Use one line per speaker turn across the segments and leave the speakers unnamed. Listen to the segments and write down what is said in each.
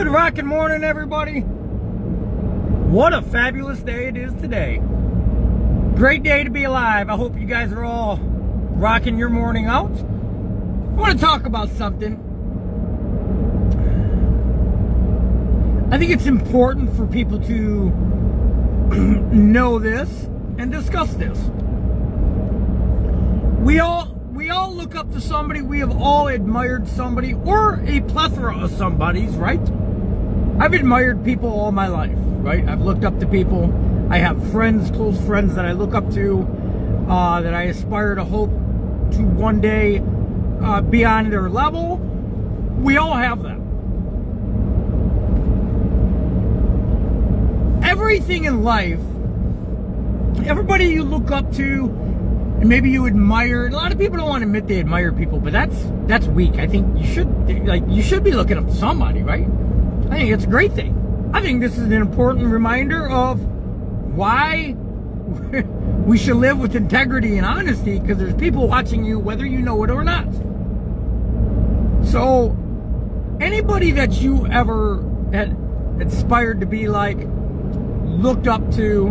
rockin' morning, everybody. What a fabulous day it is today. Great day to be alive. I hope you guys are all rocking your morning out. I want to talk about something. I think it's important for people to know this and discuss this. We all look up to somebody. We have all admired somebody or a plethora of somebodies, right? I've admired people all my life, right? I've looked up to people. I have friends, close friends that I look up to, that I aspire to hope to one day be on their level. We all have that. Everything in life, everybody you look up to, and maybe you admire. A lot of people don't want to admit they admire people, but that's weak. I think you should be looking up to somebody, right? I think it's a great thing. I think this is an important reminder of why we should live with integrity and honesty, because there's people watching you whether you know it or not. So anybody that you ever had aspired to be like, looked up to,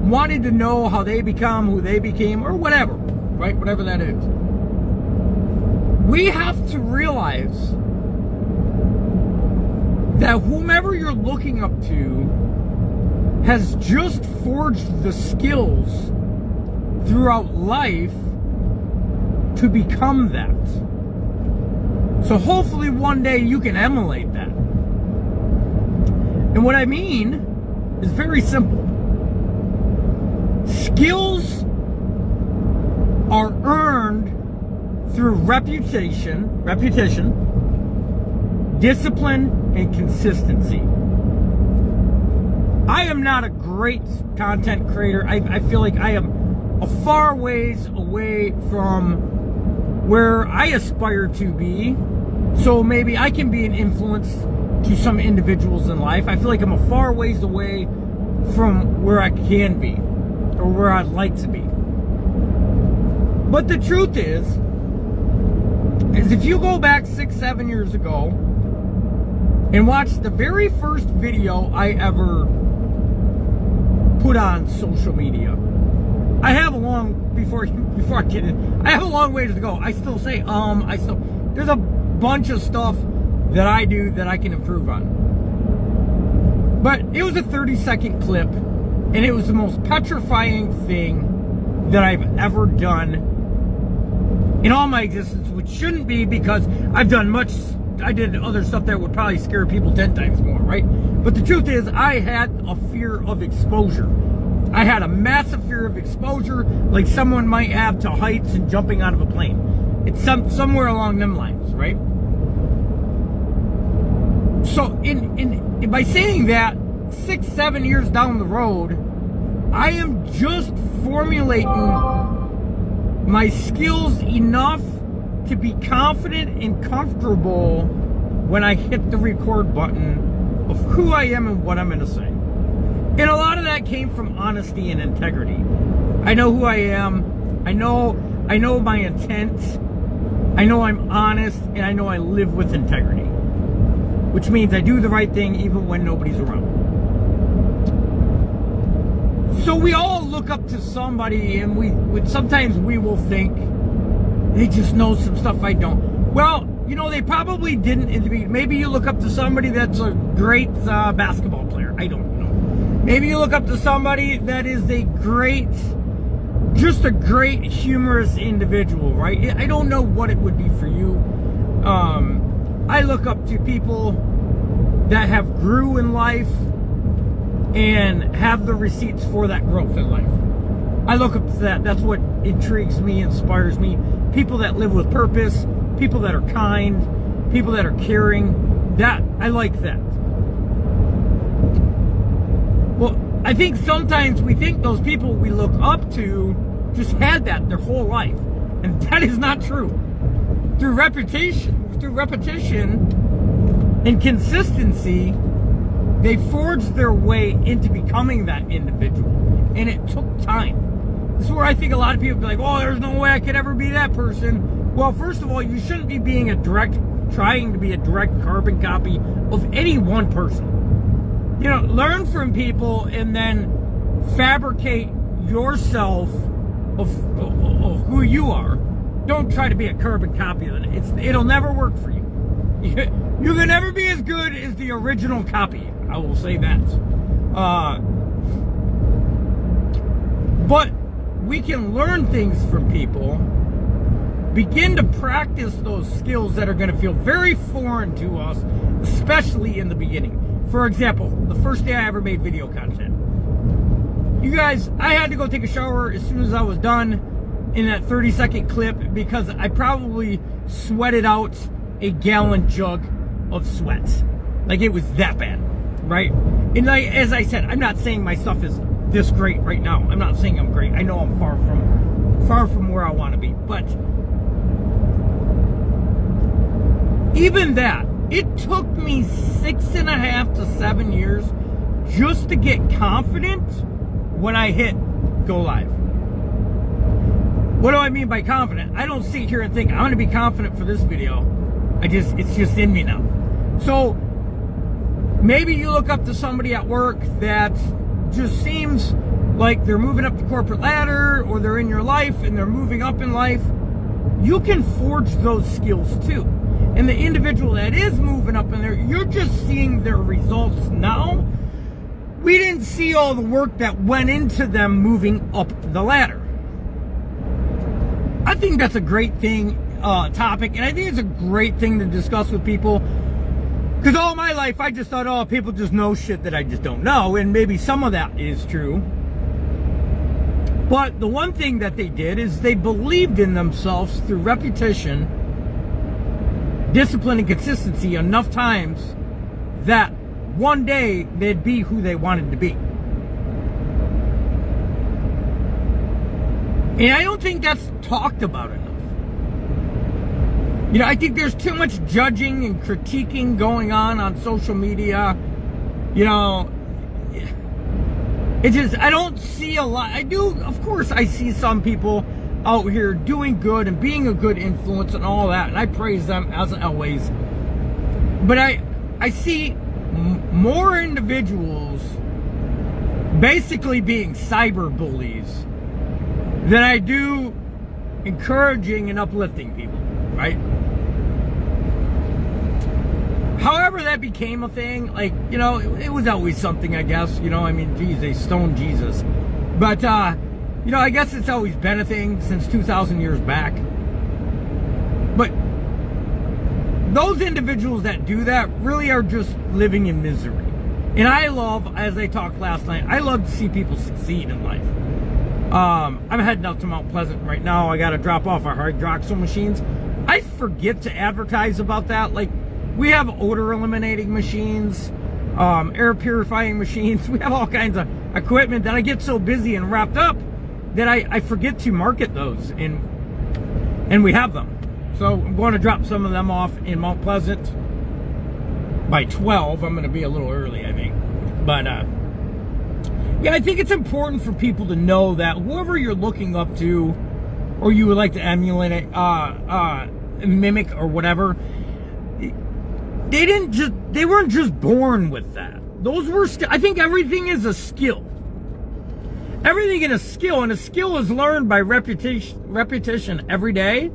wanted to know how they become, who they became, or whatever, right? Whatever that is. We have to realize that whomever you're looking up to has just forged the skills throughout life to become that. So hopefully one day you can emulate that. And what I mean is very simple. Skills are earned through repetition, discipline, and consistency. I am not a great content creator. I feel like I am a far ways away from where I aspire to be. So maybe I can be an influence to some individuals in life. I feel like I'm a far ways away from where I can be, or where I'd like to be. But the truth is if you go back 6-7 years ago and watch the very first video I ever put on social media, I have a long I have a long way to go. I still say there's a bunch of stuff that I do that I can improve on. But it was a 30-second clip, and it was the most petrifying thing that I've ever done in all my existence, which shouldn't be, because I did other stuff that would probably scare people 10 times more, right? But the truth is, I had a fear of exposure. I had a massive fear of exposure, like someone might have to heights and jumping out of a plane. It's somewhere along them lines, right? So by saying that, 6-7 years down the road, I am just formulating my skills enough to be confident and comfortable when I hit the record button of who I am and what I'm going to say. And a lot of that came from honesty and integrity. I know who I am. I know my intent. I know I'm honest, and I know I live with integrity, which means I do the right thing even when nobody's around. So we all look up to somebody, and sometimes we will think they just know some stuff I don't. Well, they probably didn't in the beginning. Maybe you look up to somebody that's a great basketball player. I don't know. Maybe you look up to somebody that is just a great humorous individual, right? I don't know what it would be for you. I look up to people that have grew in life and have the receipts for that growth in life. I look up to that. That's what intrigues me, inspires me. People that live with purpose, people that are kind, people that are caring. That, I like that. Well, I think sometimes we think those people we look up to just had that their whole life. And that is not true. Through repetition and consistency, they forged their way into becoming that individual. And it took time. This is where I think a lot of people be like, oh, there's no way I could ever be that person. Well, first of all, you shouldn't be being a direct trying to be a direct carbon copy of any one person. You know, learn from people and then fabricate yourself of who you are. Don't try to be a carbon copy of it. It'll never work for you. You can never be as good as the original copy. I will say that. But we can learn things from people, begin to practice those skills that are going to feel very foreign to us, especially in the beginning. For example, the first day I ever made video content. You guys, I had to go take a shower as soon as I was done in that 30-second clip because I probably sweated out a gallon jug of sweat. Like, it was that bad, right? And as I said, I'm not saying my stuff is this great right now. I'm not saying I'm great. I know I'm far from where I want to be. But even that, it took me 6.5 to 7 years just to get confident when I hit go live. What do I mean by confident? I don't sit here and think I'm going to be confident for this video. It's just in me now. So maybe you look up to somebody at work that just seems like they're moving up the corporate ladder, or they're in your life and they're moving up in life. You can forge those skills too. And the individual that is moving up in there, you're just seeing their results now. We didn't see all the work that went into them moving up the ladder. I think that's a great thing, topic, and I think it's a great thing to discuss with people. Because all my life, I just thought, oh, people just know shit that I just don't know. And maybe some of that is true. But the one thing that they did is they believed in themselves through repetition, discipline, and consistency enough times that one day they'd be who they wanted to be. And I don't think that's talked about enough. You know, I think there's too much judging and critiquing going on social media. You know, it's just, I don't see a lot. I do, of course, I see some people out here doing good and being a good influence and all that, and I praise them as always. But I see more individuals basically being cyber bullies than I do encouraging and uplifting people, right? However that became a thing, like, you know, it was always something, I guess. You know, I mean, geez, they stoned Jesus. But, you know, I guess it's always been a thing since 2,000 years back. But those individuals that do that really are just living in misery. And I love, as I talked last night, I love to see people succeed in life. I'm heading up to Mount Pleasant right now. I got to drop off our hydroxyl machines. I forget to advertise about that. Like, we have odor eliminating machines, air purifying machines. We have all kinds of equipment that I get so busy and wrapped up that I forget to market those, and we have them. So I'm going to drop some of them off in Mount Pleasant by 12. I'm going to be a little early, I think. But yeah, I think it's important for people to know that whoever you're looking up to, or you would like to emulate, mimic, or whatever, they weren't just born with that. Those were, I think everything is a skill. Everything in a skill, and a skill is learned by repetition every day,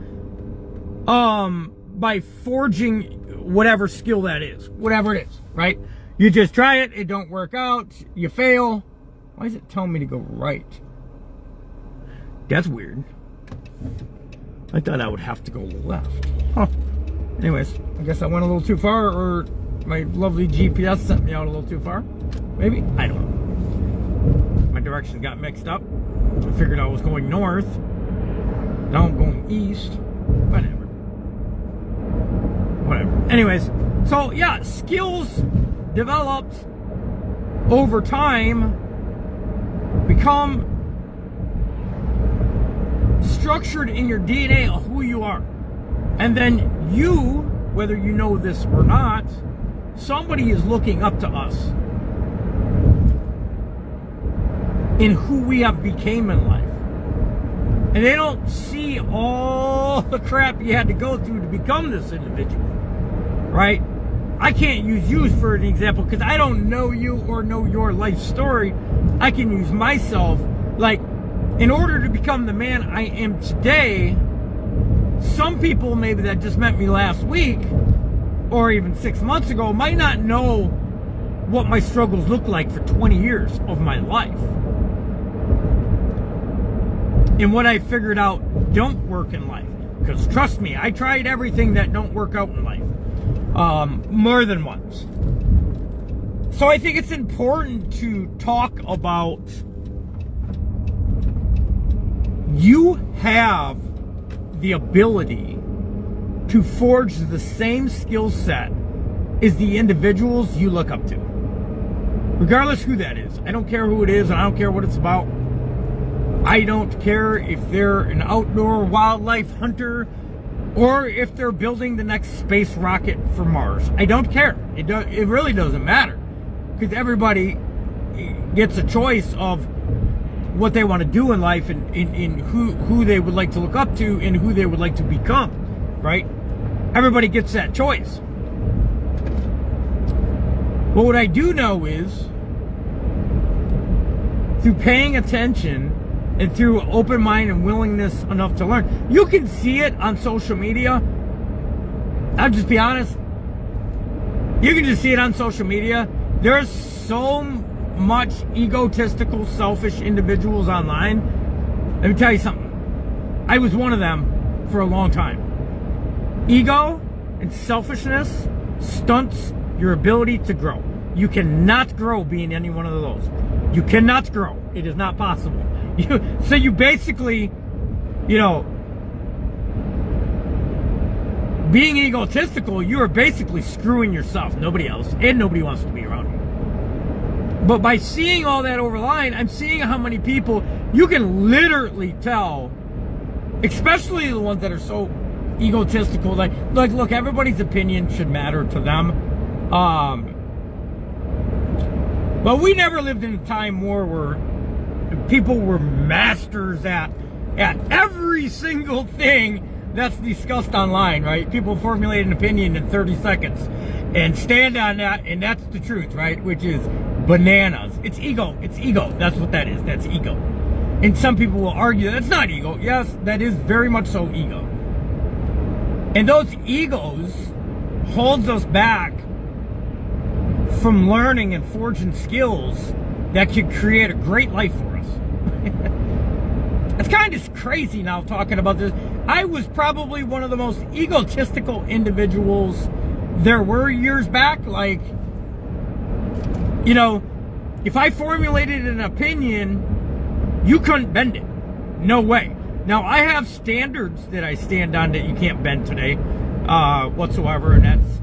by forging whatever skill that is, whatever it is, right? You just try it, it don't work out, you fail. Why is it telling me to go right? That's weird. I thought I would have to go left. Huh. Anyways, I guess I went a little too far, or my lovely GPS sent me out a little too far. Maybe? I don't know. My directions got mixed up. I figured I was going north. Now I'm going east. Whatever. Anyways, so yeah, skills developed over time become structured in your DNA of who you are. And then you, whether you know this or not, somebody is looking up to us in who we have became in life. And they don't see all the crap you had to go through to become this individual. right? I can't use you for an example because I don't know you or know your life story. I can use myself. Like, in order to become the man I am today, some people maybe that just met me last week or even 6 months ago might not know what my struggles look like for 20 years of my life. And what I figured out don't work in life. Because trust me, I tried everything that don't work out in life. More than once. So I think it's important to talk about, you have the ability to forge the same skill set as the individuals you look up to. Regardless who that is. I don't care who it is, and I don't care what it's about. I don't care if they're an outdoor wildlife hunter or if they're building the next space rocket for Mars. I don't care. It really doesn't matter. Because everybody gets a choice of what they want to do in life and in who they would like to look up to and who they would like to become, right? Everybody gets that choice. But what I do know is, through paying attention and through open mind and willingness enough to learn, you can see it on social media. I'll just be honest. You can just see it on social media. There's so much egotistical, selfish individuals online. Let me tell you something. I was one of them for a long time. Ego and selfishness stunts your ability to grow. You cannot grow being any one of those. You cannot grow. It is not possible. So you basically, being egotistical, you are basically screwing yourself, nobody else, and nobody wants to be around you. But by seeing all that over the line, I'm seeing how many people, you can literally tell, especially the ones that are so egotistical, like look, everybody's opinion should matter to them. But we never lived in a time more where people were masters at every single thing that's discussed online, right? People formulate an opinion in 30 seconds and stand on that, and that's the truth, right? Which is bananas. It's ego. It's ego. That's what that is. That's ego. And some people will argue that's not ego. Yes, that is very much so ego. And those egos holds us back from learning and forging skills that could create a great life for us. It's kind of crazy now talking about this. I was probably one of the most egotistical individuals there were years back. Like, if I formulated an opinion, you couldn't bend it. No way. Now, I have standards that I stand on that you can't bend today whatsoever, and that's,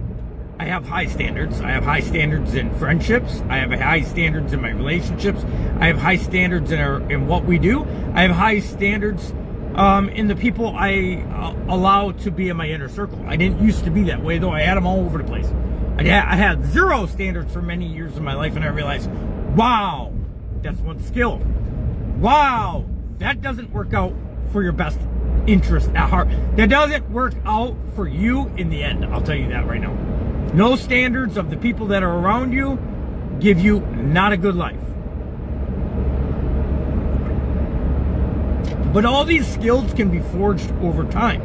I have high standards. I have high standards in friendships. I have high standards in my relationships. I have high standards in what we do. I have high standards in the people I allow to be in my inner circle. I didn't used to be that way, though. I had them all over the place. I had zero standards for many years of my life, and I realized, wow, that's one skill. Wow, that doesn't work out for your best interest at heart. That doesn't work out for you in the end. I'll tell you that right now. No standards of the people that are around you give you not a good life. But all these skills can be forged over time.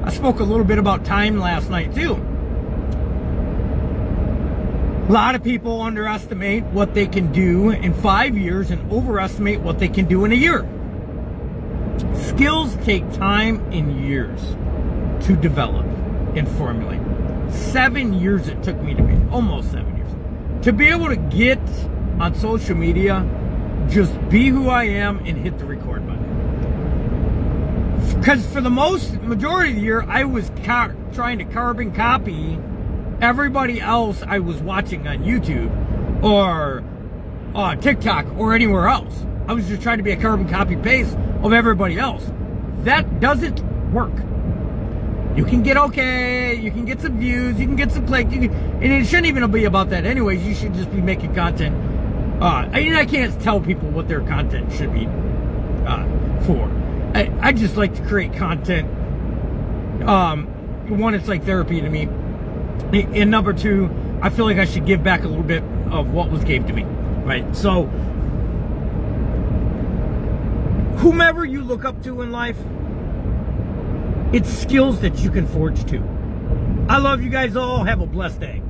I spoke a little bit about time last night too. A lot of people underestimate what they can do in 5 years and overestimate what they can do in a year. Skills take time and years to develop and formulate. 7 years it took me to be, almost 7 years, to be able to get on social media, just be who I am and hit the record button. Because for the majority of the year, I was trying to carbon copy everybody else I was watching on YouTube or TikTok or anywhere else. I was just trying to be a carbon copy paste of everybody else. That doesn't work. You can get you can get some views, you can get some clicks, and it shouldn't even be about that anyways. You should just be making content. I can't tell people what their content should be for. I just like to create content. One, it's like therapy to me. And number two, I feel like I should give back a little bit of what was gave to me, right? So, whomever you look up to in life, it's skills that you can forge too. I love you guys all. Have a blessed day.